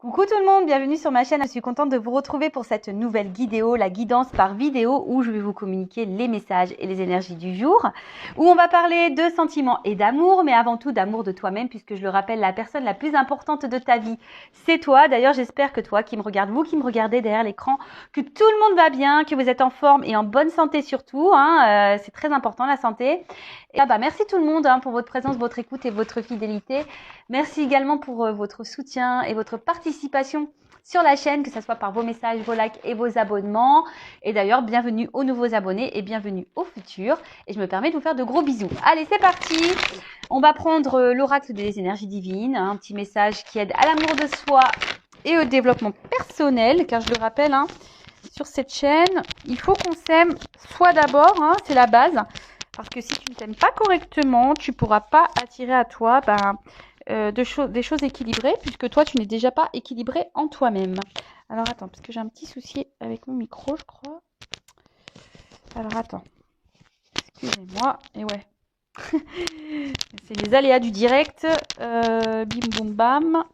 Coucou tout le monde, bienvenue sur ma chaîne. Je suis contente de vous retrouver pour cette nouvelle vidéo, la guidance par vidéo, où je vais vous communiquer les messages et les énergies du jour, où on va parler de sentiments et d'amour, mais avant tout d'amour de toi-même, puisque je le rappelle, la personne la plus importante de ta vie, c'est toi. D'ailleurs, j'espère que toi qui me regardes, vous qui me regardez derrière l'écran, que tout le monde va bien, que vous êtes en forme et en bonne santé surtout. C'est très important la santé. Et merci tout le monde pour votre présence, votre écoute et votre fidélité. Merci également pour votre soutien et votre participation sur la chaîne, que ce soit par vos messages, vos likes et vos abonnements. Et d'ailleurs, bienvenue aux nouveaux abonnés et bienvenue aux futurs. Et je me permets de vous faire de gros bisous. Allez, c'est parti. On va prendre l'oracle des énergies divines, un petit message qui aide à l'amour de soi et au développement personnel, car je le rappelle, sur cette chaîne, il faut qu'on s'aime soi d'abord, c'est la base. Parce que si tu ne t'aimes pas correctement, tu ne pourras pas attirer à toi des choses équilibrées, puisque toi, tu n'es déjà pas équilibré en toi-même. Alors, attends, parce que j'ai un petit souci avec mon micro, je crois. Alors, attends. Excusez-moi. Et ouais. C'est les aléas du direct. Bim, boum, bam.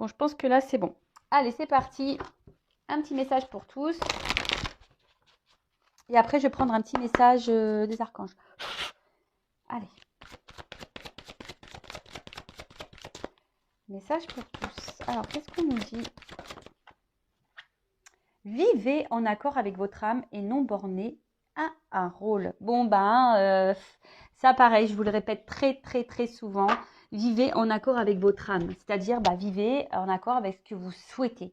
Bon, je pense que là, c'est bon. Allez, c'est parti. Un petit message pour tous. Et après, je vais prendre un petit message des archanges. Allez. Message pour tous. Alors, qu'est-ce qu'on nous dit? Vivez en accord avec votre âme et non borné à un rôle. Bon, ça pareil, je vous le répète très souvent. Vivez en accord avec votre âme. C'est-à-dire, vivez en accord avec ce que vous souhaitez.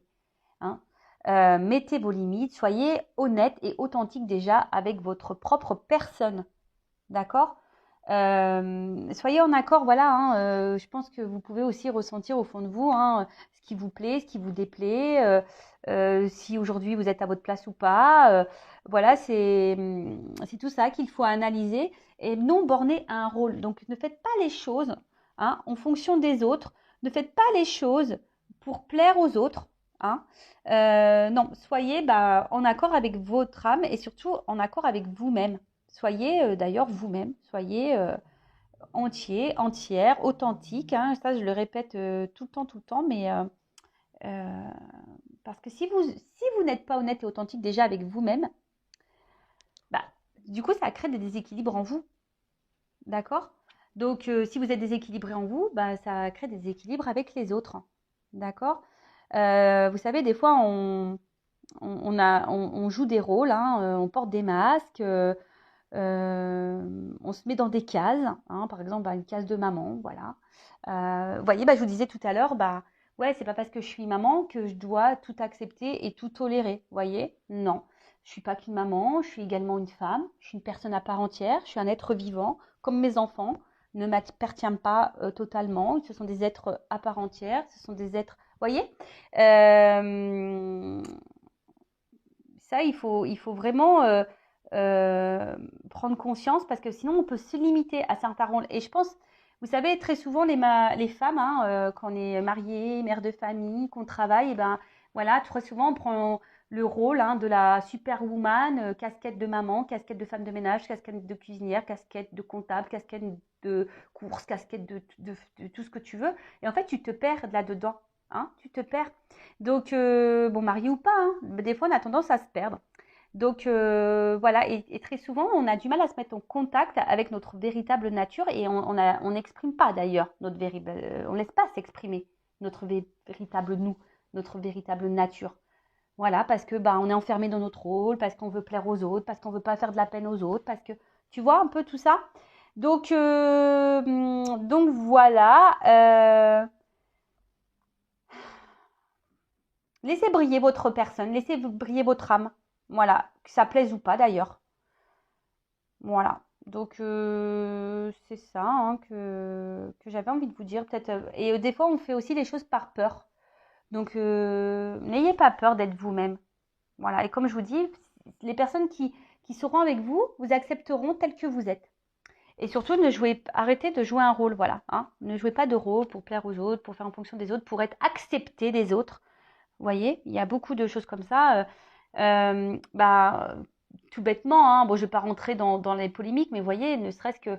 Mettez vos limites. Soyez honnête et authentique déjà avec votre propre personne. D'accord ? Soyez en accord, voilà, je pense que vous pouvez aussi ressentir au fond de vous ce qui vous plaît, ce qui vous déplaît, si aujourd'hui vous êtes à votre place ou pas. Voilà, c'est tout ça qu'il faut analyser et non borner à un rôle. Donc ne faites pas les choses en fonction des autres, ne faites pas les choses pour plaire aux autres. Non, soyez en accord avec votre âme et surtout en accord avec vous-même. Soyez d'ailleurs vous-même, soyez entier, entière, authentique. Ça, je le répète tout le temps, mais parce que si vous n'êtes pas honnête et authentique déjà avec vous-même, du coup, ça crée des déséquilibres en vous. D'accord? Donc, si vous êtes déséquilibré en vous, ça crée des déséquilibres avec les autres. D'accord? Vous savez, des fois, on joue des rôles, on porte des masques. On se met dans des cases, par exemple une case de maman, voilà. Vous voyez, je vous disais tout à l'heure, ouais, c'est pas parce que je suis maman que je dois tout accepter et tout tolérer, vous voyez? Non, je suis pas qu'une maman, je suis également une femme, je suis une personne à part entière, je suis un être vivant, comme mes enfants, ne m'appartiennent pas totalement, ce sont des êtres à part entière, ce sont des êtres, vous voyez? Ça, il faut vraiment prendre conscience parce que sinon, on peut se limiter à certains rôles. Et je pense, vous savez, très souvent, les femmes, quand on est mariée, mère de famille, qu'on travaille, voilà, très souvent, on prend le rôle de la superwoman, casquette de maman, casquette de femme de ménage, casquette de cuisinière, casquette de comptable, casquette de course, casquette de tout ce que tu veux. Et en fait, tu te perds là-dedans. Tu te perds. Donc, marié ou pas, des fois, on a tendance à se perdre. Donc, voilà, et très souvent, on a du mal à se mettre en contact avec notre véritable nature et on n'exprime pas d'ailleurs notre véritable, on ne laisse pas s'exprimer notre véritable nous, notre véritable nature. Voilà, parce que on est enfermé dans notre rôle, parce qu'on veut plaire aux autres, parce qu'on veut pas faire de la peine aux autres, parce que tu vois un peu tout ça. Donc voilà. Laissez briller votre personne, laissez briller votre âme. Voilà, que ça plaise ou pas d'ailleurs. Voilà. Donc c'est ça que j'avais envie de vous dire peut-être. Et des fois on fait aussi les choses par peur. Donc n'ayez pas peur d'être vous-même. Voilà. Et comme je vous dis, les personnes qui seront avec vous, vous accepteront tel que vous êtes. Et surtout, arrêtez de jouer un rôle, voilà. Ne jouez pas de rôle pour plaire aux autres, pour faire en fonction des autres, pour être accepté des autres. Vous voyez, il y a beaucoup de choses comme ça. Tout bêtement, je ne vais pas rentrer dans les polémiques, mais vous voyez, ne serait-ce que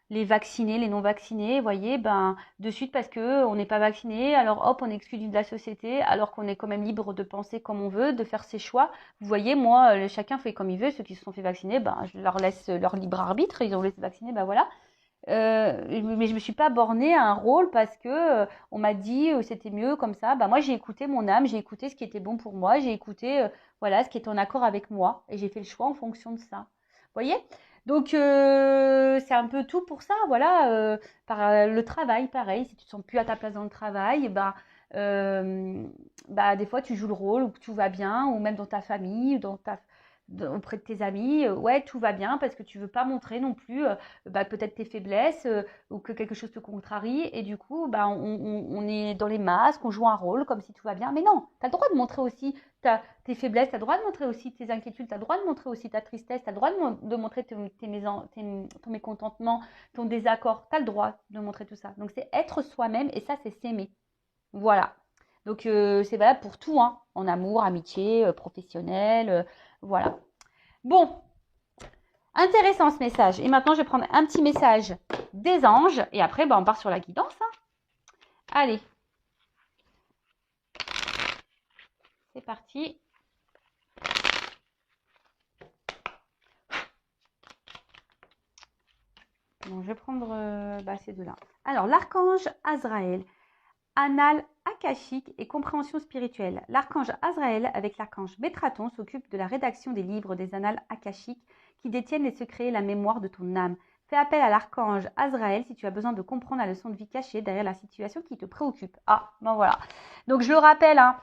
les vaccinés, les non vaccinés, vous voyez, ben, de suite parce que on n'est pas vacciné, alors hop, on est exclu de la société, alors qu'on est quand même libre de penser comme on veut, de faire ses choix. Vous voyez, moi, chacun fait comme il veut. Ceux qui se sont fait vacciner, ben, je leur laisse leur libre arbitre. Ils ont laissé vacciner, ben voilà. Mais je me suis pas bornée à un rôle parce que on m'a dit c'était mieux comme ça. Bah moi j'ai écouté mon âme, j'ai écouté ce qui était bon pour moi, j'ai écouté voilà ce qui était en accord avec moi et j'ai fait le choix en fonction de ça. Vous voyez? Donc c'est un peu tout pour ça. Voilà, par le travail, pareil. Si tu te sens plus à ta place dans le travail, bah des fois tu joues le rôle où tout va bien, ou même dans ta famille, auprès de tes amis, ouais, tout va bien parce que tu veux pas montrer non plus peut-être tes faiblesses ou que quelque chose te contrarie et du coup bah, on est dans les masques, on joue un rôle comme si tout va bien. Mais non, tu as le droit de montrer aussi tes faiblesses, tu as le droit de montrer aussi tes inquiétudes, tu as le droit de montrer aussi ta tristesse, tu as le droit de montrer ton mécontentement, ton désaccord, tu as le droit de montrer tout ça. Donc c'est être soi-même et ça c'est s'aimer. Voilà. Donc c'est valable pour tout, hein, en amour, amitié, professionnel, voilà. Bon, intéressant ce message. Et maintenant, je vais prendre un petit message des anges. Et après, on part sur la guidance. Hein. Allez. C'est parti. Bon, je vais prendre ces deux-là. Alors, l'archange Azraël, annales akashique et compréhension spirituelle. L'archange Azraël, avec l'archange Métraton, s'occupe de la rédaction des livres des annales akashiques qui détiennent les secrets et la mémoire de ton âme. Fais appel à l'archange Azraël si tu as besoin de comprendre la leçon de vie cachée derrière la situation qui te préoccupe. Ah, ben voilà. Donc je le rappelle, hein,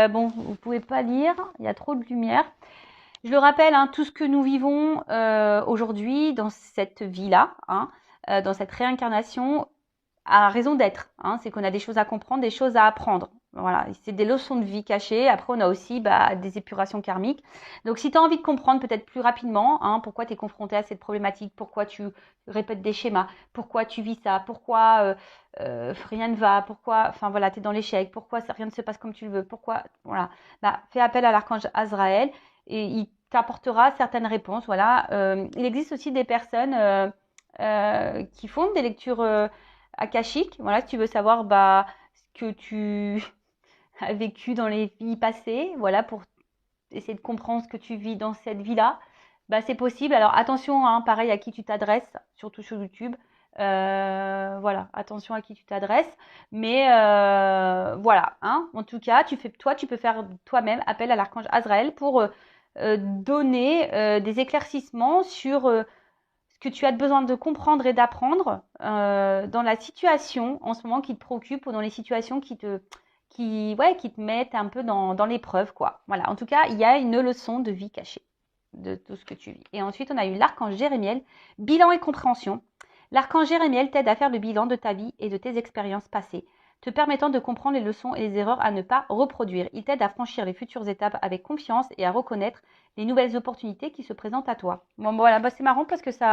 vous ne pouvez pas lire, il y a trop de lumière. Je le rappelle, hein, tout ce que nous vivons aujourd'hui dans cette vie-là, hein, dans cette réincarnation, a raison d'être. Hein, c'est qu'on a des choses à comprendre, des choses à apprendre. Voilà, c'est des leçons de vie cachées. Après, on a aussi des épurations karmiques. Donc, si tu as envie de comprendre peut-être plus rapidement pourquoi tu es confronté à cette problématique, pourquoi tu répètes des schémas, pourquoi tu vis ça, pourquoi rien ne va, pourquoi, enfin voilà, tu es dans l'échec, pourquoi rien ne se passe comme tu le veux, pourquoi, voilà, fais appel à l'archange Azraël et il t'apportera certaines réponses. Voilà, il existe aussi des personnes qui font des lectures akashiques. Voilà, si tu veux savoir ce que tu as vécu dans les vies passées, voilà, pour essayer de comprendre ce que tu vis dans cette vie-là, c'est possible. Alors attention, hein, pareil à qui tu t'adresses, surtout sur YouTube. Voilà, attention à qui tu t'adresses. Mais voilà, hein, en tout cas, tu peux faire toi-même appel à l'archange Azraël pour donner des éclaircissements sur ce que tu as besoin de comprendre et d'apprendre dans la situation en ce moment qui te préoccupe ou dans les situations qui te mettent un peu dans l'épreuve, quoi. Voilà, en tout cas, il y a une leçon de vie cachée de tout ce que tu vis. Et ensuite, on a eu l'archange Jérémiel, bilan et compréhension. L'archange Jérémiel t'aide à faire le bilan de ta vie et de tes expériences passées, te permettant de comprendre les leçons et les erreurs à ne pas reproduire. Il t'aide à franchir les futures étapes avec confiance et à reconnaître les nouvelles opportunités qui se présentent à toi. Bon, voilà, c'est marrant parce que c'est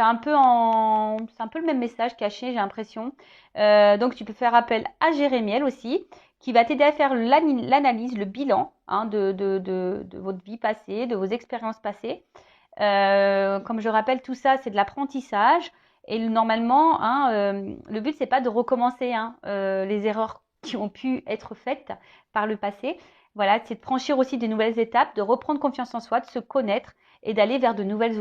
un peu le même message caché, j'ai l'impression. Donc, tu peux faire appel à Jérémiel aussi, qui va t'aider à faire l'analyse, le bilan de votre vie passée, de vos expériences passées. Comme je rappelle, tout ça, c'est de l'apprentissage. Et normalement, le but, c'est pas de recommencer les erreurs qui ont pu être faites par le passé. Voilà, c'est de franchir aussi de nouvelles étapes, de reprendre confiance en soi, de se connaître et d'aller vers de nouvelles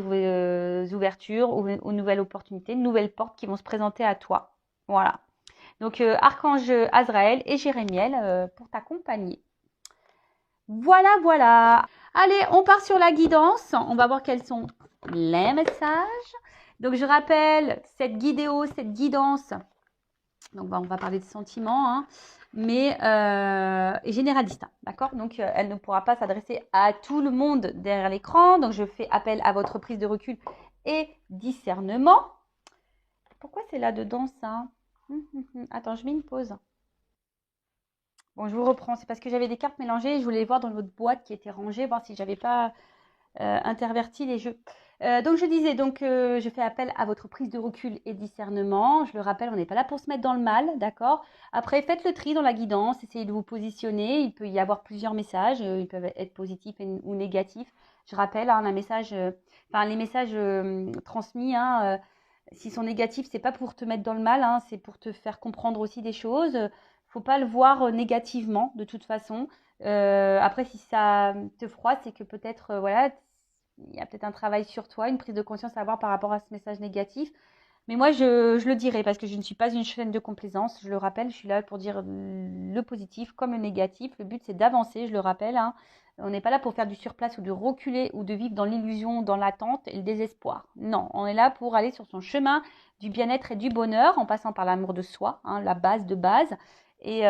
ouvertures ou nouvelles opportunités, de nouvelles portes qui vont se présenter à toi. Voilà. Donc, Archange Azraël et Jérémiel pour t'accompagner. Voilà, voilà. Allez, on part sur la guidance. On va voir quels sont les messages. Donc, je rappelle, cette guidéo, cette guidance, donc on va parler de sentiments, mais généraliste, d'accord? Donc, elle ne pourra pas s'adresser à tout le monde derrière l'écran. Donc, je fais appel à votre prise de recul et discernement. Pourquoi c'est là-dedans, ça? Attends, je mets une pause. Bon, je vous reprends. C'est parce que j'avais des cartes mélangées et je voulais les voir dans votre boîte qui était rangée, voir si j'avais pas interverti les jeux. Donc, je disais, je fais appel à votre prise de recul et discernement. Je le rappelle, on n'est pas là pour se mettre dans le mal, d'accord? Après, faites le tri dans la guidance, essayez de vous positionner. Il peut y avoir plusieurs messages, ils peuvent être positifs ou négatifs. Je rappelle, les messages transmis, S'ils sont négatifs, c'est pas pour te mettre dans le mal, hein, c'est pour te faire comprendre aussi des choses. Faut pas le voir négativement de toute façon. Après, si ça te froisse, c'est que peut-être, voilà, il y a peut-être un travail sur toi, une prise de conscience à avoir par rapport à ce message négatif. Mais moi, je le dirai parce que je ne suis pas une chaîne de complaisance. Je le rappelle, je suis là pour dire le positif comme le négatif. Le but, c'est d'avancer, je le rappelle, hein. On n'est pas là pour faire du surplace ou de reculer ou de vivre dans l'illusion, dans l'attente et le désespoir. Non, on est là pour aller sur son chemin du bien-être et du bonheur en passant par l'amour de soi, hein, la base de base. Et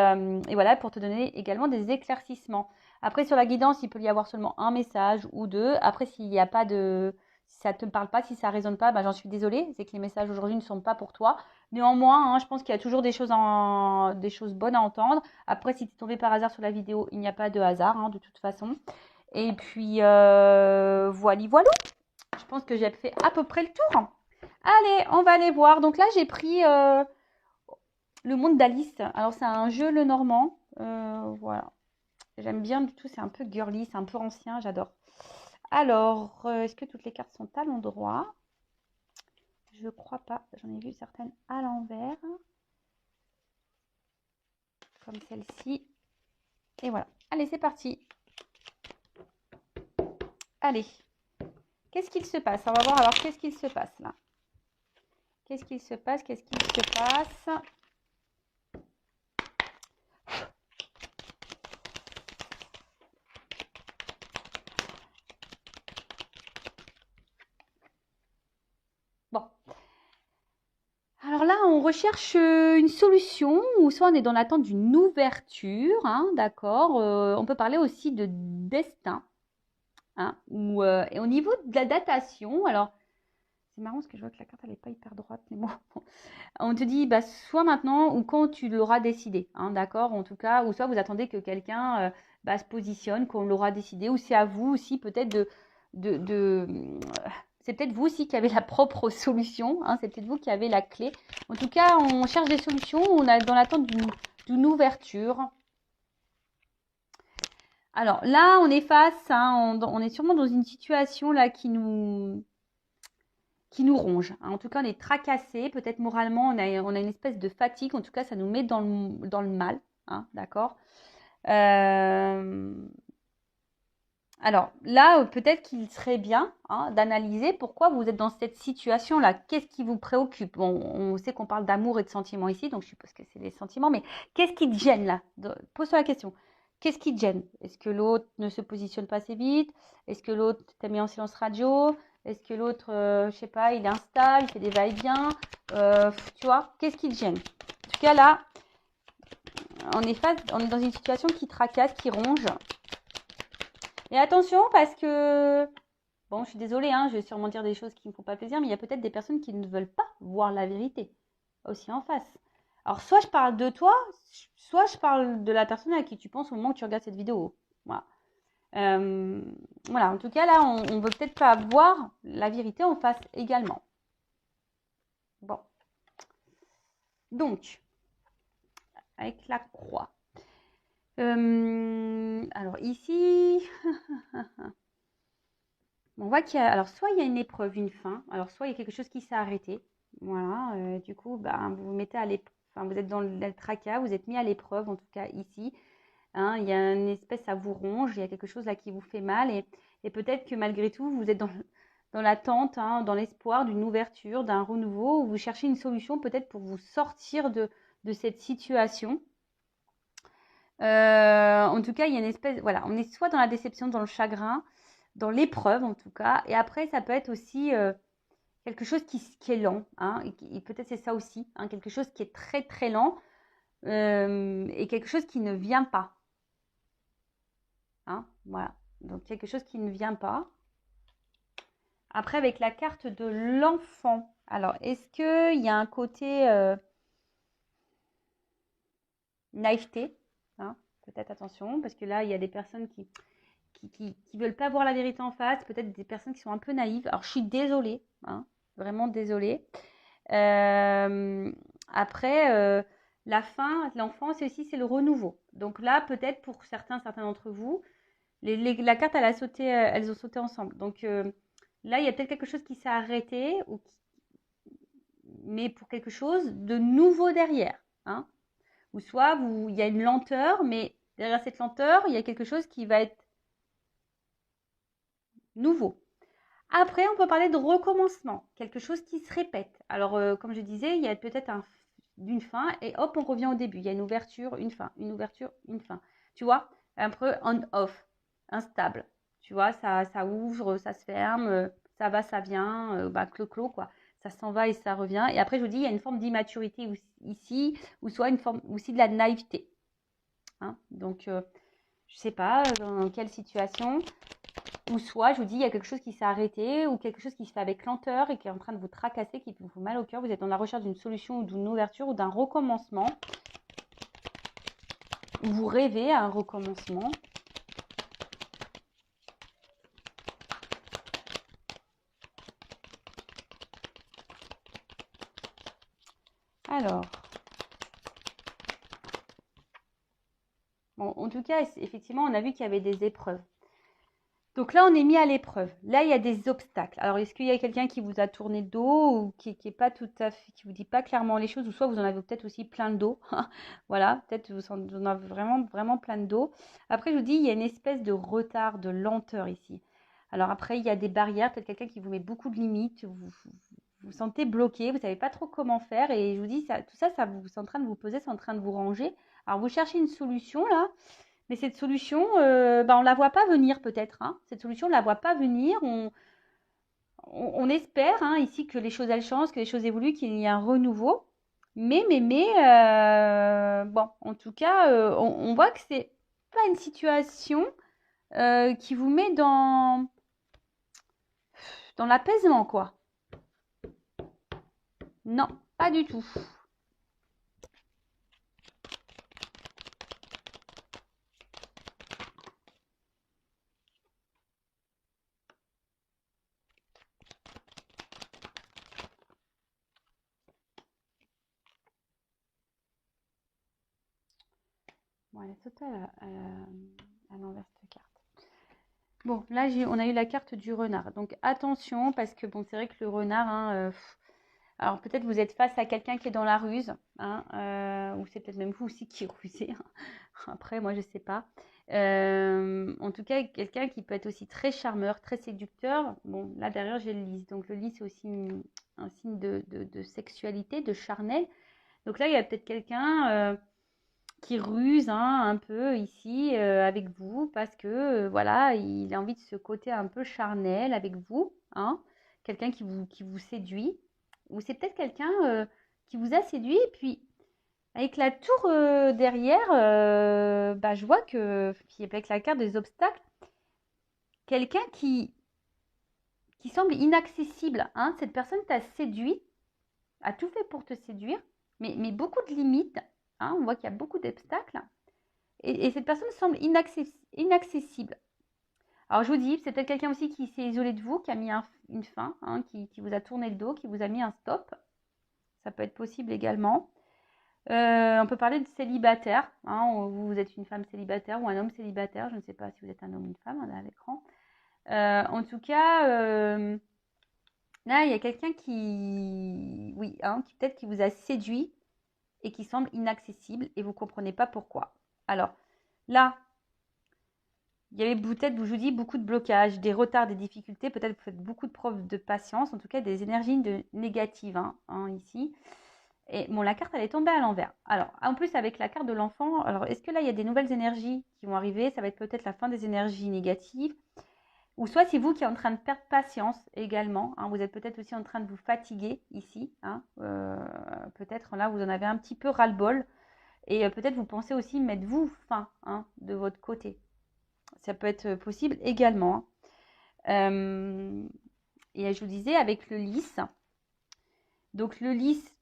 voilà, pour te donner également des éclaircissements. Après, sur la guidance, il peut y avoir seulement un message ou deux. Après, s'il n'y a pas de... Si ça ne te parle pas, si ça ne résonne pas, j'en suis désolée. C'est que les messages aujourd'hui ne sont pas pour toi. Néanmoins, hein, je pense qu'il y a toujours des choses bonnes à entendre. Après, si tu es tombé par hasard sur la vidéo, il n'y a pas de hasard, hein, de toute façon. Et puis, voilà. Je pense que j'ai fait à peu près le tour. Allez, on va aller voir. Donc là, j'ai pris le monde d'Alice. Alors, c'est un jeu le normand. Voilà. J'aime bien du tout. C'est un peu girly, c'est un peu ancien. J'adore. Alors, est-ce que toutes les cartes sont à l'endroit? Je crois pas. J'en ai vu certaines à l'envers. Comme celle-ci. Et voilà. Allez, c'est parti. Allez. Qu'est-ce qu'il se passe? On va voir alors qu'est-ce qu'il se passe là. Qu'est-ce qu'il se passe? Qu'est-ce qu'il se passe? Bon. Alors là, on recherche une solution ou soit on est dans l'attente d'une ouverture, hein, d'accord. On peut parler aussi de destin, hein, et au niveau de la datation, alors c'est marrant parce que je vois que la carte elle n'est pas hyper droite, mais bon. On te dit soit maintenant ou quand tu l'auras décidé, hein, d'accord. En tout cas, ou soit vous attendez que quelqu'un se positionne, qu'on l'aura décidé, ou c'est à vous aussi peut-être de c'est peut-être vous aussi qui avez la propre solution, hein, c'est peut-être vous qui avez la clé. En tout cas, on cherche des solutions, on est dans l'attente d'une ouverture. Alors là, on est face, hein, on est sûrement dans une situation là qui nous ronge. En tout cas, on est tracassé, peut-être moralement, on a une espèce de fatigue. En tout cas, ça nous met dans le mal, hein, d'accord. Alors là, peut-être qu'il serait bien, hein, d'analyser pourquoi vous êtes dans cette situation-là. Qu'est-ce qui vous préoccupe? Bon, on sait qu'on parle d'amour et de sentiments ici, donc je suppose que c'est les sentiments, mais qu'est-ce qui te gêne là? Pose-toi la question. Qu'est-ce qui te gêne? Est-ce que l'autre ne se positionne pas assez vite? Est-ce que l'autre t'a mis en silence radio? Est-ce que l'autre, je sais pas, il installe, il fait des va-et-vient? Tu vois, qu'est-ce qui te gêne? En tout cas là, on est dans une situation qui tracasse, qui ronge. Et attention parce que, bon, je suis désolée, hein, je vais sûrement dire des choses qui ne me font pas plaisir, mais il y a peut-être des personnes qui ne veulent pas voir la vérité aussi en face. Alors, soit je parle de toi, soit je parle de la personne à qui tu penses au moment où tu regardes cette vidéo. Voilà. Voilà, en tout cas, là, on ne veut peut-être pas voir la vérité en face également. Bon. Donc, avec la croix. Alors ici, on voit qu'il y a, alors soit il y a une épreuve, une fin, alors soit il y a quelque chose qui s'est arrêté. Voilà, du coup, vous vous mettez à l'épreuve, enfin, vous êtes dans le tracas, vous êtes mis à l'épreuve, en tout cas ici. Hein, il y a une espèce, ça vous ronge, il y a quelque chose là qui vous fait mal et peut-être que malgré tout, vous êtes dans l'attente, hein, dans l'espoir d'une ouverture, d'un renouveau, ou vous cherchez une solution peut-être pour vous sortir de cette situation. En tout cas, il y a une espèce, voilà, on est soit dans la déception, dans le chagrin, dans l'épreuve en tout cas, et après ça peut être aussi quelque chose qui est lent, hein, et peut-être c'est ça aussi, hein, quelque chose qui est très très lent et quelque chose qui ne vient pas, hein, voilà. Donc quelque chose qui ne vient pas. Après avec la carte de l'enfant, alors est-ce qu'il y a un côté naïveté, hein, peut-être attention, parce que là il y a des personnes qui veulent pas voir la vérité en face, peut-être des personnes qui sont un peu naïves. Alors, je suis désolée, hein, vraiment désolée. Après, la fin, l'enfance aussi, c'est le renouveau. Donc là, peut-être pour certains d'entre vous, la carte, elles ont sauté ensemble. Donc là, il y a peut-être quelque chose qui s'est arrêté ou mais pour quelque chose de nouveau derrière. Hein. Ou soit il y a une lenteur, mais derrière cette lenteur, il y a quelque chose qui va être nouveau. Après, on peut parler de recommencement, quelque chose qui se répète. Alors, comme je disais, il y a peut-être une fin et hop, on revient au début. Il y a une ouverture, une fin, une ouverture, une fin. Tu vois, un peu on-off, instable. Tu vois, ça ouvre, ça se ferme, ça va, ça vient, clo-clo, quoi. Ça s'en va et ça revient. Et après, je vous dis, il y a une forme d'immaturité ici, ou soit une forme aussi de la naïveté. Hein. Donc, je ne sais pas dans quelle situation. Ou soit, je vous dis, il y a quelque chose qui s'est arrêté ou quelque chose qui se fait avec lenteur et qui est en train de vous tracasser, qui vous fait mal au cœur. Vous êtes dans la recherche d'une solution ou d'une ouverture ou d'un recommencement. Ou vous rêvez à un recommencement. Alors, bon, en tout cas, effectivement, on a vu qu'il y avait des épreuves. Donc là, on est mis à l'épreuve. Là, il y a des obstacles. Alors, est-ce qu'il y a quelqu'un qui vous a tourné le dos ou qui est pas tout à fait, qui vous dit pas clairement les choses, ou soit vous en avez peut-être aussi plein de dos. Voilà, peut-être vous en avez vraiment, vraiment plein de dos. Après, je vous dis, il y a une espèce de retard, de lenteur ici. Alors après, il y a des barrières, peut-être quelqu'un qui vous met beaucoup de limites, vous vous sentez bloqué, vous savez pas trop comment faire. Et je vous dis, tout ça, c'est en train de vous peser, c'est en train de vous ranger. Alors, vous cherchez une solution là. Mais cette solution, on ne la voit pas venir peut-être. Hein. Cette solution, on ne la voit pas venir. On espère ici que les choses elles changent, que les choses évoluent, qu'il y ait un renouveau. Mais bon, en tout cas, on voit que c'est pas une situation qui vous met dans l'apaisement, quoi. Non, pas du tout. Bon, elle est totale à l'envers cette carte. Bon, là, on a eu la carte du renard. Donc, attention, parce que, bon, c'est vrai que le renard, alors peut-être vous êtes face à quelqu'un qui est dans la ruse, ou c'est peut-être même vous aussi qui rusez. Après, moi, je ne sais pas. En tout cas, quelqu'un qui peut être aussi très charmeur, très séducteur. Bon, là, derrière, j'ai le lys. Donc, le lys, c'est aussi un signe de sexualité, de charnel. Donc là, il y a peut-être quelqu'un qui ruse un peu ici avec vous parce que voilà, il a envie de ce côté un peu charnel avec vous, quelqu'un qui vous séduit, ou c'est peut-être quelqu'un qui vous a séduit et puis avec la tour derrière, je vois que puis avec la carte des obstacles, quelqu'un qui semble inaccessible, cette personne t'a séduit, a tout fait pour te séduire, mais beaucoup de limites, on voit qu'il y a beaucoup d'obstacles. Et cette personne semble inaccessible. Alors je vous dis, c'est peut-être quelqu'un aussi qui s'est isolé de vous, qui a mis une fin, qui vous a tourné le dos, qui vous a mis un stop. Ça peut être possible également. On peut parler de célibataire. Vous êtes une femme célibataire ou un homme célibataire. Je ne sais pas si vous êtes un homme ou une femme, à l'écran. En tout cas, là, il y a quelqu'un qui peut-être qui vous a séduit et qui semble inaccessible et vous ne comprenez pas pourquoi. Alors, là, il y avait peut-être, je vous dis, beaucoup de blocages, des retards, des difficultés. Peut-être que vous faites beaucoup de preuves de patience, en tout cas des énergies négatives ici. Et bon, la carte, elle est tombée à l'envers. Alors, en plus, avec la carte de l'enfant, alors est-ce que là, il y a des nouvelles énergies qui vont arriver? Ça va être peut-être la fin des énergies négatives. Ou soit c'est vous qui êtes en train de perdre patience également. Vous êtes peut-être aussi en train de vous fatiguer ici. Peut-être là, vous en avez un petit peu ras-le-bol. Et peut-être vous pensez aussi mettre vous fin de votre côté. Ça peut être possible également. Et je vous disais, avec le lys, donc le lys,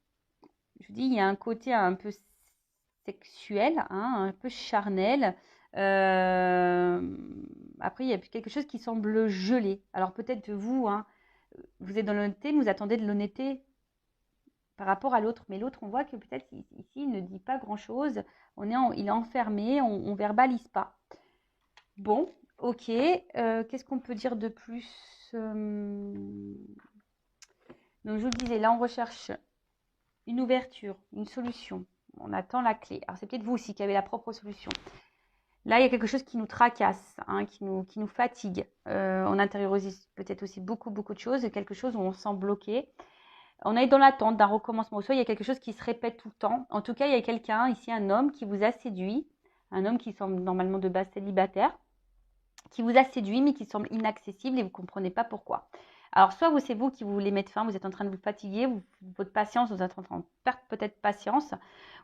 je vous dis, il y a un côté un peu sexuel, un peu charnel. Après, il y a quelque chose qui semble gelé. Alors peut-être vous, vous êtes dans l'honnêteté, mais vous attendez de l'honnêteté par rapport à l'autre. Mais l'autre, on voit que peut-être ici, il ne dit pas grand-chose. Il est enfermé, on ne verbalise pas. Bon, ok. Qu'est-ce qu'on peut dire de plus? Donc, je vous disais, là, on recherche une ouverture, une solution. On attend la clé. Alors, c'est peut-être vous aussi qui avez la propre solution. Là, il y a quelque chose qui nous tracasse, hein, qui nous fatigue. On intériorise peut-être aussi beaucoup de choses, quelque chose où on se sent bloqué. On est dans l'attente d'un recommencement. Soit il y a quelque chose qui se répète tout le temps. En tout cas, il y a quelqu'un ici, un homme qui vous a séduit, un homme qui semble normalement de base célibataire, qui vous a séduit mais qui semble inaccessible et vous ne comprenez pas pourquoi. Alors, soit c'est vous qui voulez mettre fin, vous êtes en train de vous fatiguer, votre patience, vous êtes en train de perdre peut-être patience,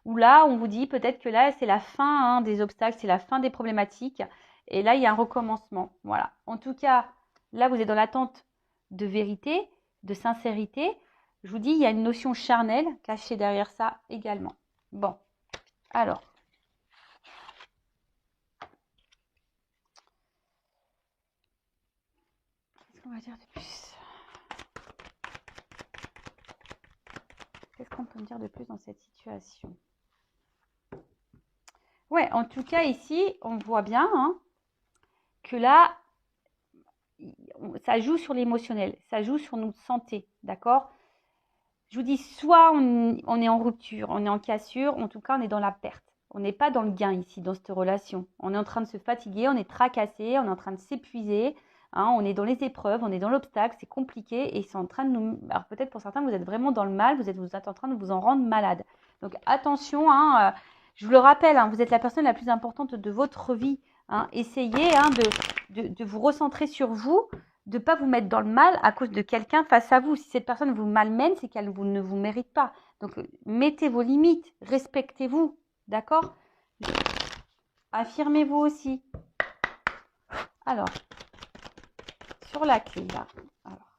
ou là, on vous dit peut-être que là, c'est la fin hein, des obstacles, c'est la fin des problématiques, et là, il y a un recommencement. Voilà. En tout cas, là, vous êtes dans l'attente de vérité, de sincérité. Je vous dis, il y a une notion charnelle cachée derrière ça également. Bon, alors. Qu'est-ce qu'on va dire de plus ? Qu'est-ce qu'on peut me dire de plus dans cette situation ? Ouais, en tout cas, ici, on voit bien hein, que là, ça joue sur l'émotionnel, ça joue sur notre santé, d'accord ? Je vous dis, soit on est en rupture, on est en cassure, en tout cas, on est dans la perte. On n'est pas dans le gain ici, dans cette relation. On est en train de se fatiguer, on est tracassé, on est en train de s'épuiser, hein, on est dans les épreuves, on est dans l'obstacle, c'est compliqué et c'est en train de nous... Alors peut-être pour certains, vous êtes vraiment dans le mal, vous êtes en train de vous en rendre malade. Donc attention, hein, je vous le rappelle, hein, vous êtes la personne la plus importante de votre vie. Hein, essayez hein, de vous recentrer sur vous, de ne pas vous mettre dans le mal à cause de quelqu'un face à vous. Si cette personne vous malmène, c'est qu'elle ne vous mérite pas. Donc, mettez vos limites, respectez-vous, d'accord ? Affirmez-vous aussi. Alors, sur la clé, là. Alors.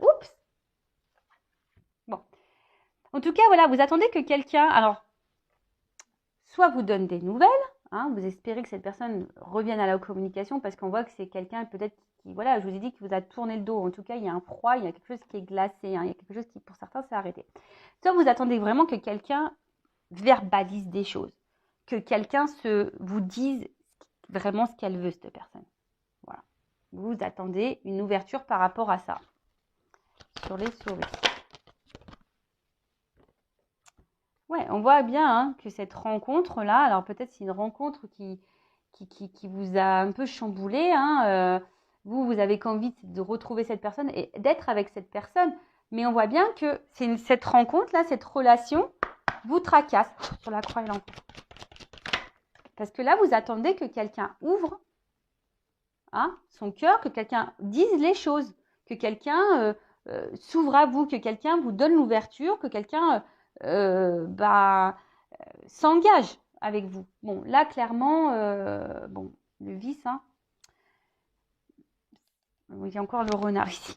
Oups ! Bon. En tout cas, voilà, vous attendez que quelqu'un, alors, soit vous donne des nouvelles, hein, vous espérez que cette personne revienne à la communication parce qu'on voit que c'est quelqu'un peut-être qui, voilà, je vous ai dit qu'il vous a tourné le dos. En tout cas, il y a un froid, il y a quelque chose qui est glacé, hein, il y a quelque chose qui, pour certains, s'est arrêté. Soit vous attendez vraiment que quelqu'un verbalise des choses, que quelqu'un vous dise vraiment ce qu'elle veut, cette personne. Voilà. Vous attendez une ouverture par rapport à ça. Sur les souris. Ouais, on voit bien hein, que cette rencontre-là, alors peut-être c'est une rencontre qui vous a un peu chamboulé. Hein, vous avez qu'envie de retrouver cette personne et d'être avec cette personne. Mais on voit bien que cette rencontre-là, cette relation, vous tracasse sur la croix et l'enfant. Parce que là, vous attendez que quelqu'un ouvre hein, son cœur, que quelqu'un dise les choses, que quelqu'un s'ouvre à vous, que quelqu'un vous donne l'ouverture, que quelqu'un s'engage avec vous. Bon, là, clairement, bon, le vice, hein. Il y a encore le renard ici.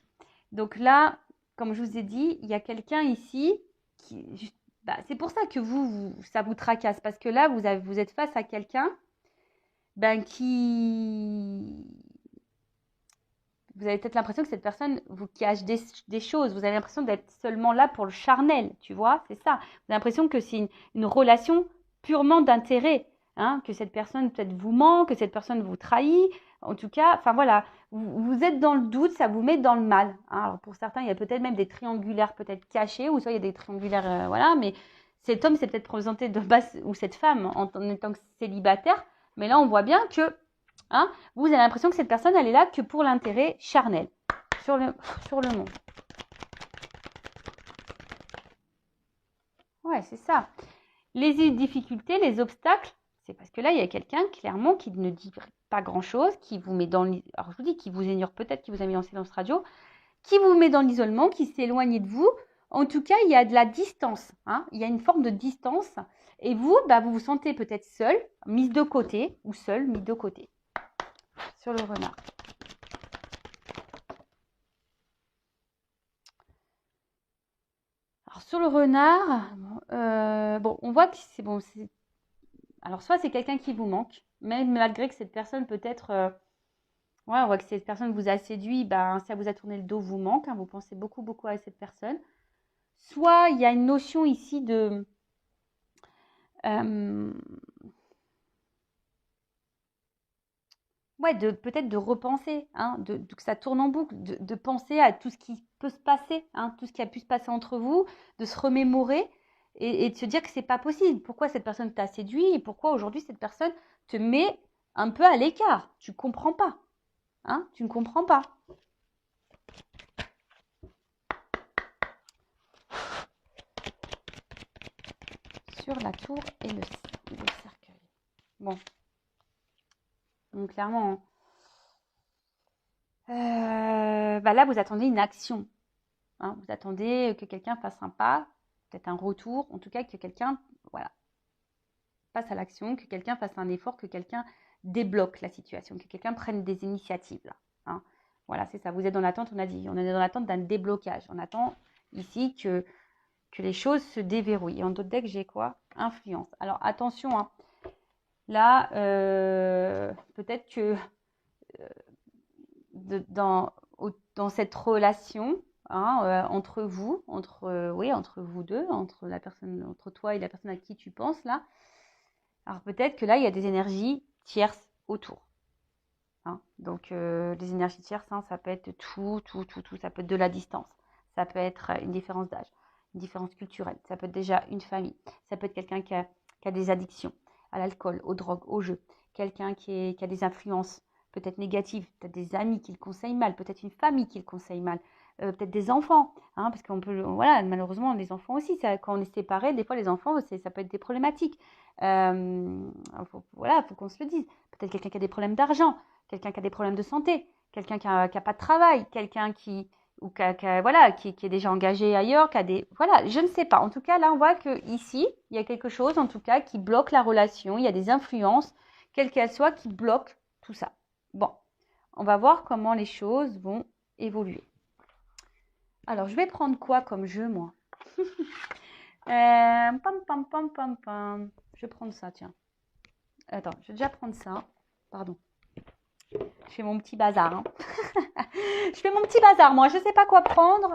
Donc là, comme je vous ai dit, il y a quelqu'un ici qui... c'est pour ça que ça vous tracasse. Parce que là, vous êtes face à quelqu'un qui... Vous avez peut-être l'impression que cette personne vous cache des choses. Vous avez l'impression d'être seulement là pour le charnel, tu vois, c'est ça. Vous avez l'impression que c'est une relation purement d'intérêt, hein, que cette personne peut-être vous ment, que cette personne vous trahit. En tout cas, enfin voilà, vous êtes dans le doute, ça vous met dans le mal. Hein. Alors pour certains, il y a peut-être même des triangulaires peut-être cachés, ou soit il y a des triangulaires, voilà, mais cet homme s'est peut-être présenté de base, ou cette femme en étant célibataire, mais là on voit bien que hein, vous avez l'impression que cette personne, elle est là que pour l'intérêt charnel sur le monde. Ouais, c'est ça. Les difficultés, les obstacles, c'est parce que là, il y a quelqu'un, clairement, qui ne dit pas grand-chose, qui vous met dans... Alors, je vous dis, qui vous ignore peut-être, qui vous a mis en silence radio, qui vous met dans l'isolement, qui s'éloigne de vous. En tout cas, il y a de la distance. Hein, il y a une forme de distance. Et vous, vous vous sentez peut-être seul, mise de côté, ou seul, mis de côté. Sur le renard. Alors sur le renard, bon, on voit que c'est bon. Alors soit c'est quelqu'un qui vous manque, même malgré que cette personne peut-être, ouais, on voit que cette personne vous a séduit, ça vous a tourné le dos, vous manque. Hein, vous pensez beaucoup à cette personne. Soit il y a une notion ici de ouais, peut-être de repenser, hein, que ça tourne en boucle, de penser à tout ce qui peut se passer, hein, tout ce qui a pu se passer entre vous, de se remémorer et de se dire que c'est pas possible. Pourquoi cette personne t'a séduit et pourquoi aujourd'hui cette personne te met un peu à l'écart. Tu comprends pas, hein, tu ne comprends pas. Sur la tour et le cercueil. Bon. Donc clairement, là vous attendez une action. Hein, vous attendez que quelqu'un fasse un pas, peut-être un retour, en tout cas que quelqu'un passe à l'action, que quelqu'un fasse un effort, que quelqu'un débloque la situation, que quelqu'un prenne des initiatives. Là, hein. Voilà, c'est ça. Vous êtes dans l'attente, on a dit. On est dans l'attente d'un déblocage. On attend ici que les choses se déverrouillent. Et en d'autres decks, j'ai quoi? Influence. Alors attention, hein. Là, peut-être que dans cette relation, hein, entre vous, entre vous deux, entre toi et la personne à qui tu penses là, alors peut-être que là, il y a des énergies tierces autour. Hein. Donc, les énergies tierces, hein, ça peut être tout. Ça peut être de la distance. Ça peut être une différence d'âge, une différence culturelle. Ça peut être déjà une famille. Ça peut être quelqu'un qui a des addictions à l'alcool, aux drogues, aux jeux. Quelqu'un qui a des influences peut-être négatives. Peut-être des amis qui le conseillent mal. Peut-être une famille qui le conseille mal. Peut-être des enfants. Hein, parce qu'on peut, voilà, malheureusement, les enfants aussi, quand on est séparés, des fois, les enfants, ça peut être des problématiques. Faut qu'on se le dise. Peut-être quelqu'un qui a des problèmes d'argent, quelqu'un qui a des problèmes de santé, quelqu'un qui a pas de travail, quelqu'un qui est déjà engagé ailleurs, voilà, je ne sais pas. En tout cas, là, on voit que ici, il y a quelque chose, en tout cas, qui bloque la relation. Il y a des influences, quelles qu'elles soient, qui bloquent tout ça. Bon, on va voir comment les choses vont évoluer. Alors, je vais prendre quoi comme jeu, moi? Je vais prendre ça, tiens. Attends, je vais déjà prendre ça. Pardon. Je fais mon petit bazar. Hein. Je fais mon petit bazar, moi. Je ne sais pas quoi prendre,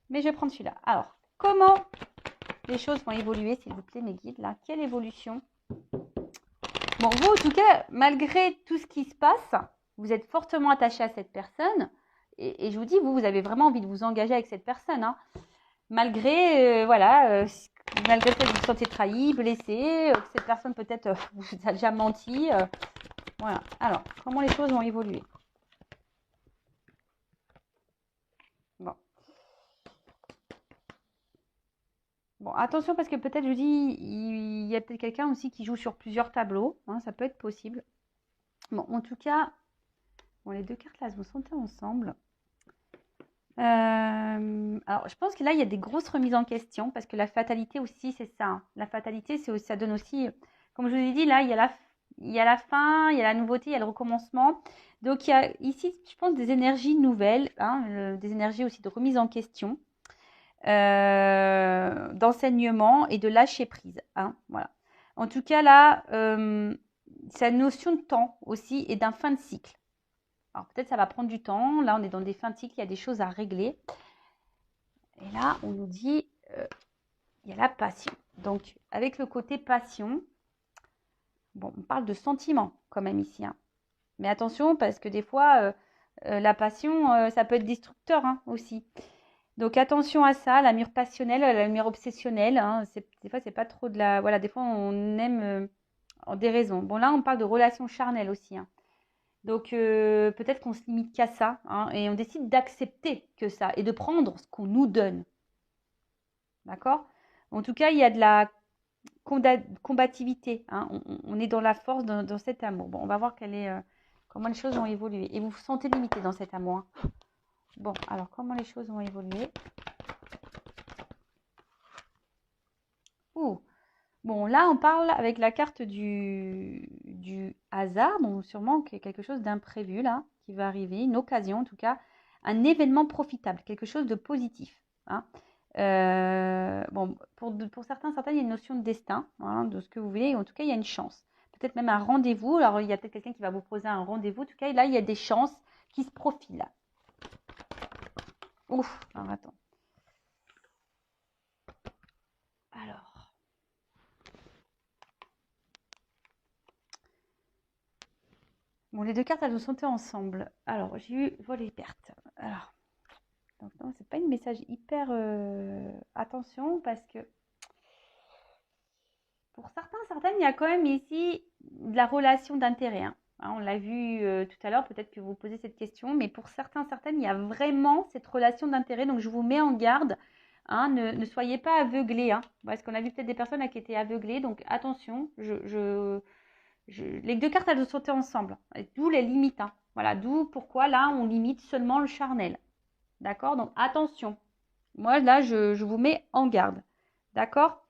mais je vais prendre celui-là. Alors, comment les choses vont évoluer, s'il vous plaît, mes guides, là? Quelle évolution? Bon, vous, en tout cas, malgré tout ce qui se passe, vous êtes fortement attaché à cette personne. Et je vous dis, vous avez vraiment envie de vous engager avec cette personne. Hein. Malgré, malgré le fait que vous vous sentiez trahi, blessé, que cette personne peut-être vous a déjà menti. Voilà. Alors, comment les choses vont évoluer? Bon. Bon, attention parce que peut-être, je dis, il y a peut-être quelqu'un aussi qui joue sur plusieurs tableaux. Hein, ça peut être possible. Bon, en tout cas, bon, les deux cartes là, elles vont sauter ensemble. Alors, je pense que là, il y a des grosses remises en question parce que la fatalité aussi, c'est ça. Hein. La fatalité, ça donne aussi, comme je vous ai dit, là, il y a la fin, il y a la nouveauté, il y a le recommencement. Donc, il y a ici, je pense, des énergies nouvelles, hein, des énergies aussi de remise en question, d'enseignement et de lâcher prise. Hein, voilà. En tout cas, là, c'est la notion de temps aussi et d'un fin de cycle. Alors peut-être ça va prendre du temps. Là, on est dans des fins de cycle, il y a des choses à régler. Et là, on nous dit, il y a la passion. Donc, avec le côté passion, bon, on parle de sentiment quand même ici. Hein. Mais attention, parce que des fois, la passion, ça peut être destructeur hein, aussi. Donc, attention à ça, la mûre passionnelle, la mûre obsessionnelle. Hein, des fois, c'est pas trop de la... Voilà, des fois, on aime en déraison. Bon, là, on parle de relations charnelles aussi. Hein. Donc, peut-être qu'on se limite qu'à ça hein, et on décide d'accepter que ça et de prendre ce qu'on nous donne. D'accord? En tout cas, il y a de la combativité. Hein, on est dans la force, dans cet amour. Bon, on va voir comment les choses vont évoluer. Et vous vous sentez limité dans cet amour. Hein. Bon, alors, comment les choses vont évoluer? Ouh. Bon, là, on parle avec la carte du hasard. Bon, sûrement qu'il y a quelque chose d'imprévu, là, qui va arriver. Une occasion, en tout cas. Un événement profitable. Quelque chose de positif. Hein. Bon, pour certains, il y a une notion de destin, hein, de ce que vous voulez. En tout cas, il y a une chance. Peut-être même un rendez-vous. Alors, il y a peut-être quelqu'un qui va vous proposer un rendez-vous. En tout cas, là, il y a des chances qui se profilent. Ouf, alors attends. Alors. Bon, les deux cartes, elles ont sauté ensemble. Alors, j'ai eu vol et perte. Alors, donc non, c'est pas une message hyper attention parce que pour certains, certaines, il y a quand même ici de la relation d'intérêt. Hein. On l'a vu tout à l'heure, peut-être que vous posez cette question, mais pour certains, certaines, il y a vraiment cette relation d'intérêt. Donc, je vous mets en garde. Hein, ne soyez pas aveuglés. Hein, parce qu'on a vu peut-être des personnes qui étaient aveuglées. Donc, attention, les deux cartes, elles ont sauté ensemble. D'où les limites. Hein. Voilà, d'où pourquoi là, on limite seulement le charnel. D'accord? Donc, attention. Moi, là, je vous mets en garde. D'accord?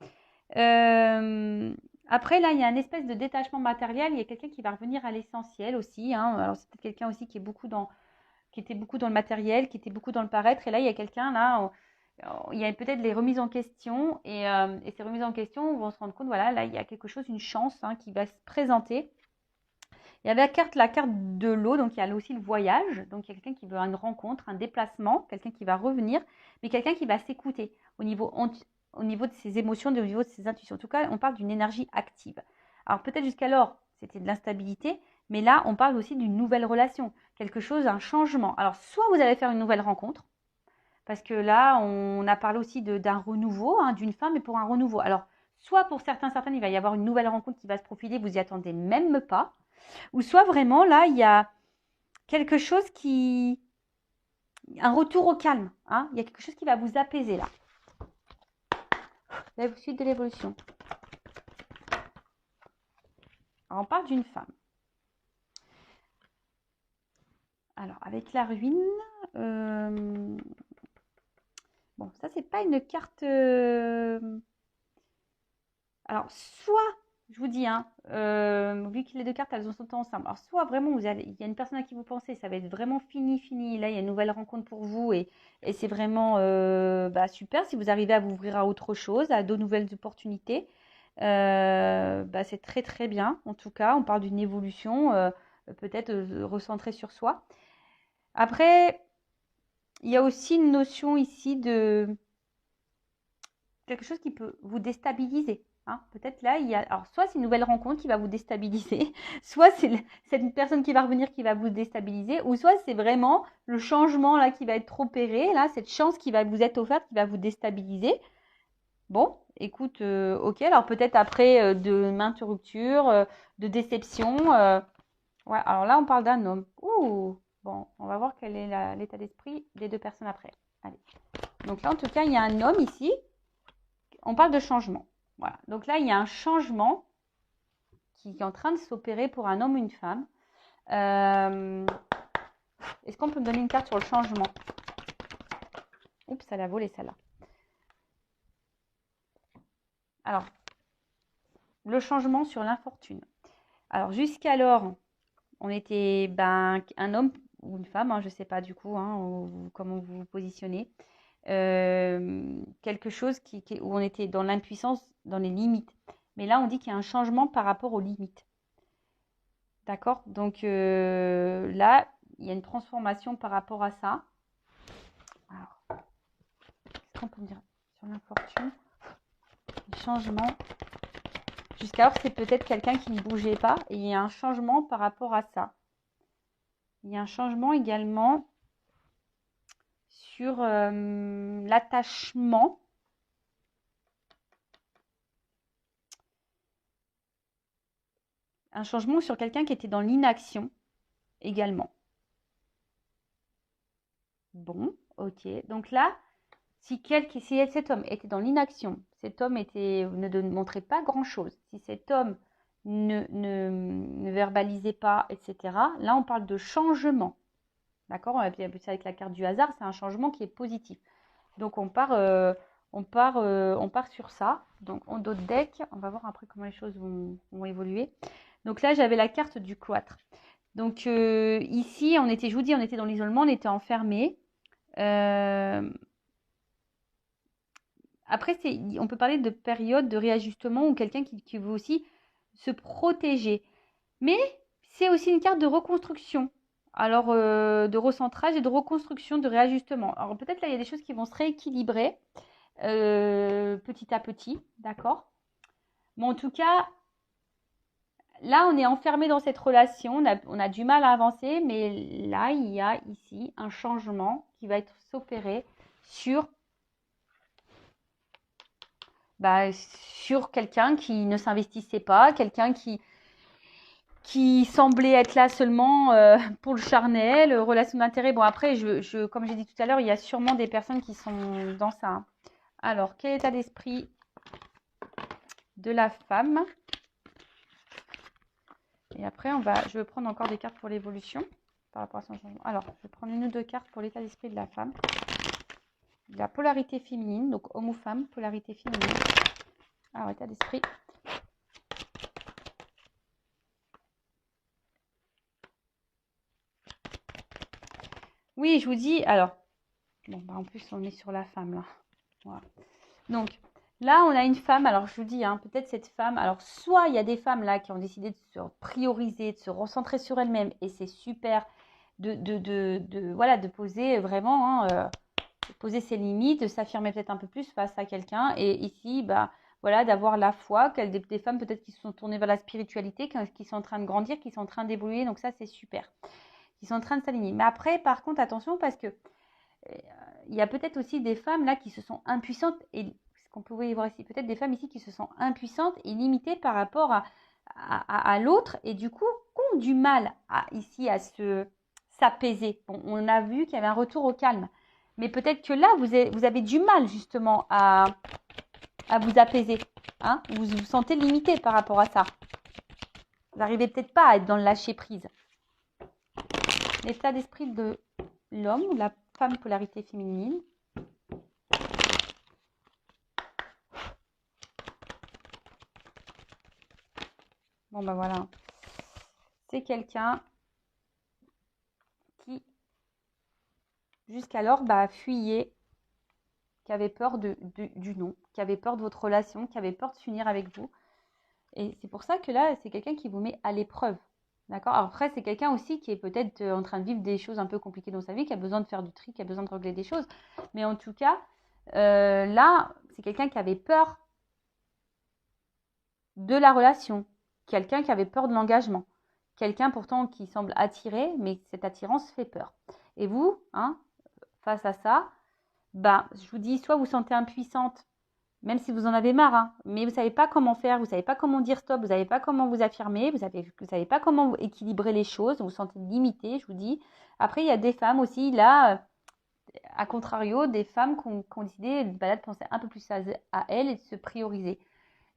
Après, là, il y a une espèce de détachement matériel. Il y a quelqu'un qui va revenir à l'essentiel aussi. Hein. Alors, c'est peut-être quelqu'un aussi qui était beaucoup dans le matériel, qui était beaucoup dans le paraître. Et là, il y a quelqu'un, là, il y a peut-être les remises en question. Et ces remises en question, vont se rendre compte, voilà, là, il y a quelque chose, une chance hein, qui va se présenter. Il y avait la carte de l'eau, donc il y a aussi le voyage. Donc, il y a quelqu'un qui veut une rencontre, un déplacement, quelqu'un qui va revenir, mais quelqu'un qui va s'écouter au niveau de ses émotions, au niveau de ses intuitions. En tout cas, on parle d'une énergie active. Alors, peut-être jusqu'alors, c'était de l'instabilité, mais là, on parle aussi d'une nouvelle relation, quelque chose, un changement. Alors, soit vous allez faire une nouvelle rencontre, parce que là, on a parlé aussi d'un renouveau, hein, d'une femme, mais pour un renouveau. Alors, soit pour certains, certaines, il va y avoir une nouvelle rencontre qui va se profiler, vous y attendez même pas. Ou soit vraiment, là, il y a quelque chose qui... Un retour au calme. Hein. Il y a quelque chose qui va vous apaiser, là. La suite de l'évolution. Alors, on parle d'une femme. Alors, avec la ruine... Bon, ça, c'est pas une carte... Alors, soit... Je vous dis, hein, vu que les deux cartes, elles ont sauté ensemble. Alors, soit vraiment, il y a une personne à qui vous pensez, ça va être vraiment fini, fini. Là, il y a une nouvelle rencontre pour vous et c'est vraiment super. Si vous arrivez à vous ouvrir à autre chose, à de nouvelles opportunités, c'est très, très bien. En tout cas, on parle d'une évolution, peut-être recentrée sur soi. Après, il y a aussi une notion ici de quelque chose qui peut vous déstabiliser. Hein. Peut-être là, il y a. Alors, soit c'est une nouvelle rencontre qui va vous déstabiliser, soit c'est une personne qui va revenir qui va vous déstabiliser, ou soit c'est vraiment le changement là qui va être opéré, là, cette chance qui va vous être offerte qui va vous déstabiliser. Bon, écoute, ok, alors peut-être après de maintes ruptures, de déception. Ouais, alors là, on parle d'un homme. Ouh, bon, on va voir quel est l'état d'esprit des deux personnes après. Allez. Donc là, en tout cas, il y a un homme ici. On parle de changement. Voilà. Donc là, il y a un changement qui est en train de s'opérer pour un homme ou une femme. Est-ce qu'on peut me donner une carte sur le changement? Oups, elle a volé celle-là. Alors, le changement sur l'infortune. Alors, jusqu'alors, on était un homme ou une femme, hein, je ne sais pas du coup comment vous vous positionnez. Quelque chose où on était dans l'impuissance, dans les limites. Mais là, on dit qu'il y a un changement par rapport aux limites. D'accord? Donc là, il y a une transformation par rapport à ça. Alors, qu'est-ce qu'on peut dire sur l'infortune? Changement. Jusqu'alors, c'est peut-être quelqu'un qui ne bougeait pas et il y a un changement par rapport à ça. Il y a un changement également sur l'attachement. Un changement sur quelqu'un qui était dans l'inaction également. Bon, ok. Donc là, si cet homme était dans l'inaction, cet homme ne montrait pas grand-chose, si cet homme ne verbalisait pas, etc., là, on parle de changement. D'accord? On va appeler ça avec la carte du hasard, c'est un changement qui est positif. Donc, on part sur ça. Donc, en dos de deck, on va voir après comment les choses vont évoluer. Donc là, j'avais la carte du cloître. Donc, ici, je vous dis, on était dans l'isolement, on était enfermés. Après, on peut parler de période de réajustement ou quelqu'un qui veut aussi se protéger. Mais c'est aussi une carte de reconstruction. Alors, de recentrage et de reconstruction, de réajustement. Alors, peut-être là, il y a des choses qui vont se rééquilibrer petit à petit, d'accord? Mais en tout cas, là, on est enfermé dans cette relation, on a du mal à avancer, mais là, il y a ici un changement qui va être s'opérer sur, sur quelqu'un qui ne s'investissait pas, quelqu'un qui semblait être là seulement pour le charnel, relation d'intérêt. Bon, après, comme j'ai dit tout à l'heure, il y a sûrement des personnes qui sont dans ça, hein. Alors, quel état d'esprit de la femme? Et après, je vais prendre encore des cartes pour l'évolution par rapport à son changement. Alors, je vais prendre une ou deux cartes pour l'état d'esprit de la femme. La polarité féminine, donc homme ou femme, polarité féminine. Alors, état d'esprit. Oui, je vous dis, alors, bon, en plus, on est sur la femme, là. Voilà. Donc, là, on a une femme, alors je vous dis, hein, peut-être cette femme, alors soit il y a des femmes là qui ont décidé de se prioriser, de se recentrer sur elles-mêmes, et c'est super voilà, de poser vraiment, de poser ses limites, de s'affirmer peut-être un peu plus face à quelqu'un, et ici, voilà, d'avoir la foi, des femmes peut-être qui se sont tournées vers la spiritualité, qui sont en train de grandir, qui sont en train d'évoluer, donc ça c'est super, qui sont en train de s'aligner. Mais après, par contre, attention, parce que il y a peut-être aussi des femmes là qui se sont impuissantes, et ce qu'on pouvait y voir ici, peut-être des femmes ici qui se sont impuissantes et limitées par rapport à l'autre, et du coup ont du mal ici à s'apaiser. Bon, on a vu qu'il y avait un retour au calme, mais peut-être que là vous avez du mal justement à vous apaiser, hein. Vous vous sentez limité par rapport à ça. Vous n'arrivez peut-être pas à être dans le lâcher prise. L'état d'esprit de l'homme ou la femme, polarité féminine. Bon, voilà. C'est quelqu'un qui, jusqu'alors, fuyait, qui avait peur du non, qui avait peur de votre relation, qui avait peur de s'unir avec vous. Et c'est pour ça que là, c'est quelqu'un qui vous met à l'épreuve. D'accord? Alors après, c'est quelqu'un aussi qui est peut-être en train de vivre des choses un peu compliquées dans sa vie, qui a besoin de faire du tri, qui a besoin de régler des choses. Mais en tout cas, là, c'est quelqu'un qui avait peur de la relation. Quelqu'un qui avait peur de l'engagement. Quelqu'un pourtant qui semble attiré, mais cette attirance fait peur. Et vous, hein, face à ça, je vous dis, soit vous sentez impuissante, même si vous en avez marre, hein, mais vous ne savez pas comment faire, vous ne savez pas comment dire stop, vous ne savez pas comment vous affirmer, vous ne savez pas comment équilibrer les choses, vous vous sentez limité, je vous dis. Après, il y a des femmes aussi, là, à contrario, des femmes qui ont décidé de penser un peu plus à elles et de se prioriser,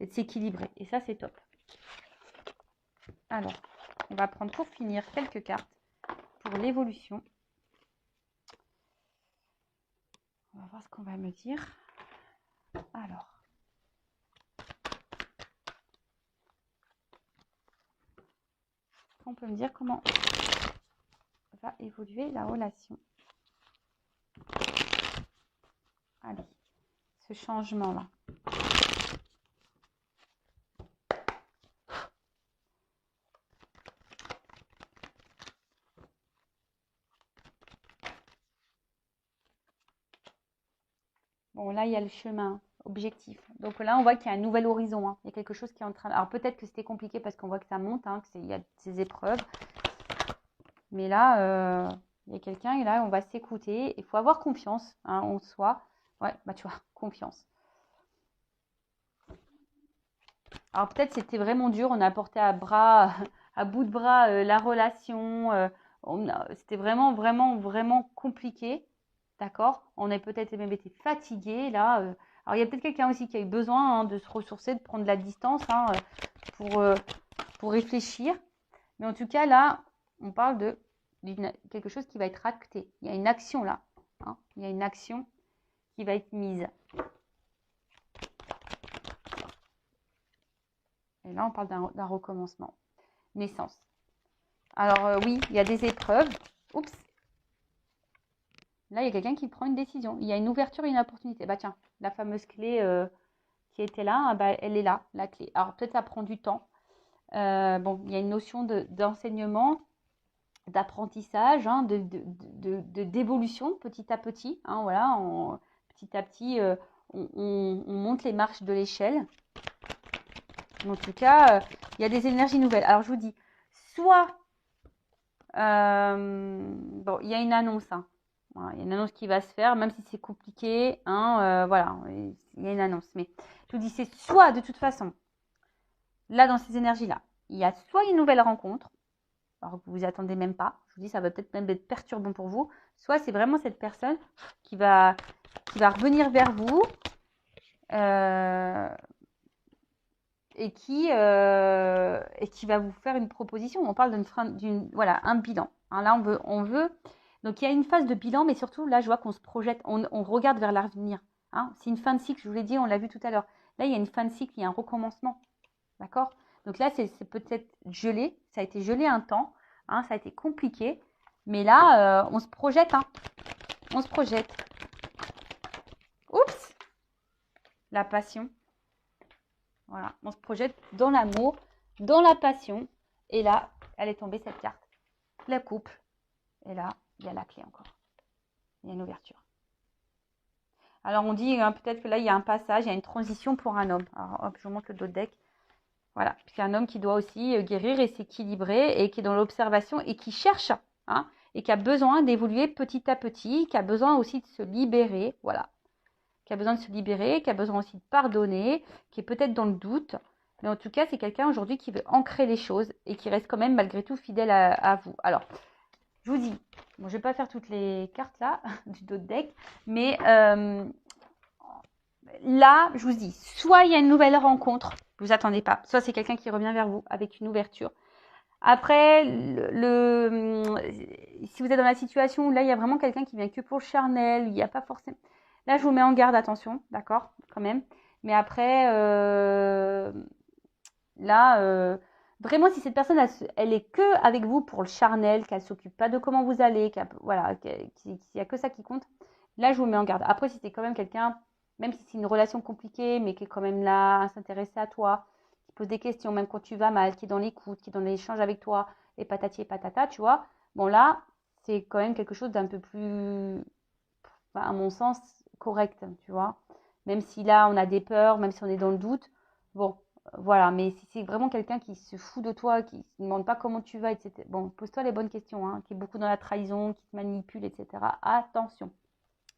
et de s'équilibrer. Et ça, c'est top. Alors, on va prendre pour finir quelques cartes pour l'évolution. On va voir ce qu'on va me dire. Alors. On peut me dire comment va évoluer la relation. Allez, ce changement-là. Bon, là, il y a le chemin objectif. Donc là, on voit qu'il y a un nouvel horizon, hein. Il y a quelque chose qui est en train... Alors peut-être que c'était compliqué parce qu'on voit que ça monte, hein, qu'il y a ces épreuves. Mais là, il y a quelqu'un et là, on va s'écouter. Il faut avoir confiance, hein, en soi. Ouais, tu vois, confiance. Alors peut-être c'était vraiment dur, on a porté à bout de bras la relation. C'était vraiment, vraiment, vraiment compliqué. D'accord? On a peut-être même été fatigué là. Alors il y a peut-être quelqu'un aussi qui a eu besoin, hein, de se ressourcer, de prendre de la distance, hein, pour réfléchir. Mais en tout cas là, on parle de quelque chose qui va être acté. Il y a une action là, hein. Il y a une action qui va être mise. Et là, on parle d'un recommencement. Naissance. Alors oui, il y a des épreuves. Oups. Là, il y a quelqu'un qui prend une décision. Il y a une ouverture et une opportunité. Tiens, la fameuse clé qui était là, elle est là, la clé. Alors peut-être ça prend du temps. Bon, il y a une notion d'enseignement, d'apprentissage, hein, d'évolution petit à petit. Hein, voilà, petit à petit, on monte les marches de l'échelle. En tout cas, il y a des énergies nouvelles. Alors, je vous dis, soit, bon, il y a une annonce, hein. Voilà, il y a une annonce qui va se faire, même si c'est compliqué, hein, voilà, il y a une annonce. Mais je vous dis, c'est soit, de toute façon, là, dans ces énergies-là, il y a soit une nouvelle rencontre, alors que vous vous attendez même pas. Je vous dis, ça va peut-être même être perturbant pour vous. Soit c'est vraiment cette personne qui va revenir vers vous et qui va vous faire une proposition. On parle voilà, un bilan. Hein, là, on veut. Donc, il y a une phase de bilan, mais surtout, là, je vois qu'on se projette, on regarde vers l'avenir. Hein. C'est une fin de cycle, je vous l'ai dit, on l'a vu tout à l'heure. Là, il y a une fin de cycle, il y a un recommencement. D'accord? Donc là, c'est peut-être gelé. Ça a été gelé un temps. Hein, ça a été compliqué. Mais là, on se projette. Hein. On se projette. Oups! La passion. Voilà. On se projette dans l'amour, dans la passion. Et là, elle est tombée cette carte. La couple. Et là, il y a la clé encore. Il y a une ouverture. Alors, on dit hein, peut-être que là, il y a un passage, il y a une transition pour un homme. Alors, hop, je vous montre le dos de deck. Voilà, c'est un homme qui doit aussi guérir et s'équilibrer et qui est dans l'observation et qui cherche, hein, et qui a besoin d'évoluer petit à petit, qui a besoin aussi de se libérer, voilà. Qui a besoin de se libérer, qui a besoin aussi de pardonner, qui est peut-être dans le doute. Mais en tout cas, c'est quelqu'un aujourd'hui qui veut ancrer les choses et qui reste quand même malgré tout fidèle à vous. Alors, je vous dis, bon, je ne vais pas faire toutes les cartes là, du dos de deck, mais là, je vous dis, soit il y a une nouvelle rencontre, vous attendez pas, soit c'est quelqu'un qui revient vers vous avec une ouverture. Après, si vous êtes dans la situation où là, il y a vraiment quelqu'un qui vient que pour le charnel, il n'y a pas forcément... Là, je vous mets en garde, attention, d'accord, quand même. Mais après, là, vraiment, si cette personne, elle est que avec vous pour le charnel, qu'elle s'occupe pas de comment vous allez, voilà, qu'il n'y a que ça qui compte, là, je vous mets en garde. Après, si c'est quand même quelqu'un, même si c'est une relation compliquée, mais qui est quand même là à s'intéresser à toi, qui pose des questions, même quand tu vas mal, qui est dans l'écoute, qui est dans l'échange avec toi, et patati et patata, tu vois, bon là, c'est quand même quelque chose d'un peu plus, à mon sens, correct, tu vois. Même si là, on a des peurs, même si on est dans le doute, bon, voilà. Mais si c'est vraiment quelqu'un qui se fout de toi, qui ne demande pas comment tu vas, etc. Bon, pose-toi les bonnes questions, hein, qui est beaucoup dans la trahison, qui te manipule, etc. Attention.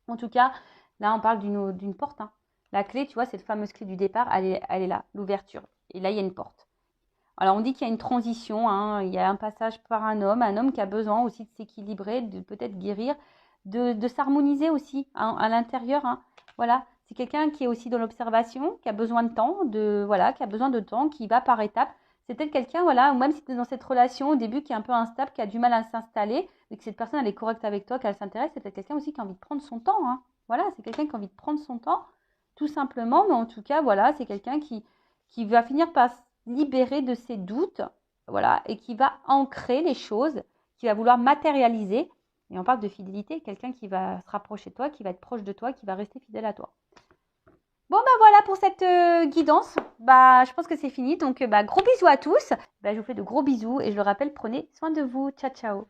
En tout cas, là, on parle d'une porte. Hein. La clé, tu vois, cette fameuse clé du départ, elle est là, l'ouverture. Et là, il y a une porte. Alors, on dit qu'il y a une transition, hein, il y a un passage par un homme qui a besoin aussi de s'équilibrer, de peut-être guérir, de s'harmoniser aussi hein, à l'intérieur. Hein. Voilà, c'est quelqu'un qui est aussi dans l'observation, qui a besoin de temps, voilà, qui a besoin de temps, qui va par étapes. C'est peut-être quelqu'un, voilà, ou même si tu es dans cette relation au début qui est un peu instable, qui a du mal à s'installer, et que cette personne, elle est correcte avec toi, qu'elle s'intéresse, c'est peut-être quelqu'un aussi qui a envie de prendre son temps. Hein. Voilà, c'est quelqu'un qui a envie de prendre son temps, tout simplement, mais en tout cas, voilà, c'est quelqu'un qui va finir par libérer de ses doutes, voilà, et qui va ancrer les choses, qui va vouloir matérialiser. Et on parle de fidélité, quelqu'un qui va se rapprocher de toi, qui va être proche de toi, qui va rester fidèle à toi. Bon, bah voilà pour cette guidance. Bah, je pense que c'est fini. Donc, gros bisous à tous. Bah, je vous fais de gros bisous et je le rappelle, prenez soin de vous. Ciao, ciao.